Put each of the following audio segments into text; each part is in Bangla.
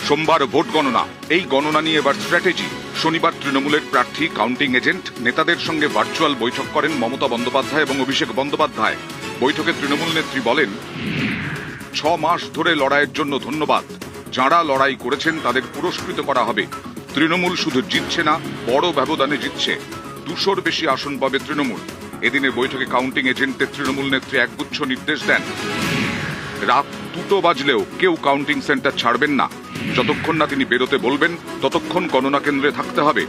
সোমবার ভোট গণনা। এই গণনা নিয়ে এবার স্ট্র্যাটেজি। শনিবার তৃণমূলের প্রার্থী, কাউন্টিং এজেন্ট, নেতাদের সঙ্গে ভার্চুয়াল বৈঠক করেন মমতা বন্দ্যোপাধ্যায় এবং অভিষেক বন্দ্যোপাধ্যায়। বৈঠকে তৃণমূল নেত্রী বলেন, 6 মাস ধরে লড়াইয়ের জন্য ধন্যবাদ। যাঁরা লড়াই করেছেন তাদের পুরস্কৃত করা হবে। তৃণমূল শুধু জিতছে না, বড় ব্যবধানে জিতছে। 200-র বেশি আসন পাবে তৃণমূল। এদিনের বৈঠকে কাউন্টিং এজেন্টদের তৃণমূল নেত্রী একগুচ্ছ নির্দেশ দেন। রাত 2টো বাজলেও কেউ কাউন্টিং সেন্টার ছাড়বেন না। যতক্ষণ না তিনি বেরোতে বলবেন ততক্ষণ গণনা কেন্দ্রে থাকতে হবে।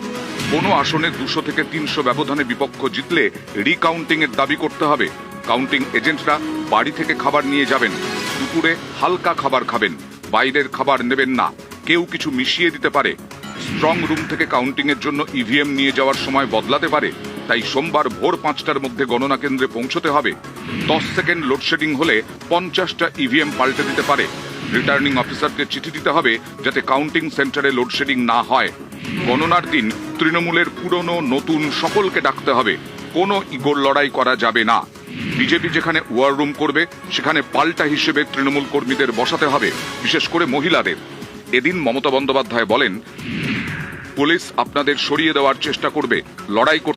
কোনো আসনে 200 থেকে 300 ব্যবধানে বিপক্ষ জিতলে রিকাউন্টিং এর দাবি করতে হবে। কাউন্টিং এজেন্টরা বাড়ি থেকে খাবার নিয়ে যাবেন। দুপুরে হালকা খাবার খাবেন, বাইরের খাবার নেবেন না। কেউ কিছু মিশিয়ে দিতে পারে। স্ট্রং রুম থেকে কাউন্টিং এর জন্য ইভিএম নিয়ে যাওয়ার সময় বদলাতে পারে। তাই সোমবার ভোর 5টার মধ্যে গণনা কেন্দ্রে পৌঁছতে হবে। 10 সেকেন্ড লোডশেডিং হলে 50টা ইভিএম পাল্টে দিতে পারে। রিটার্নিং অফিসারকে চিঠি দিতে হবে যাতে কাউন্টিং সেন্টারে লোডশেডিং না হয়। গণনার দিন তৃণমূলের পুরনো নতুন সকলকে ডাকতে হবে। কোনো ইগোর লড়াই করা যাবে না। বিজেপি যেখানে ওয়ার রুম করবে সেখানে পাল্টা হিসেবে তৃণমূল কর্মীদের বসাতে হবে, বিশেষ করে মহিলাদের। এদিন মমতা বন্দ্যোপাধ্যায় বলেন, পুলিশ আপনাদের সরিয়ে দেওয়ার চেষ্টা করবে, লড়াই করতে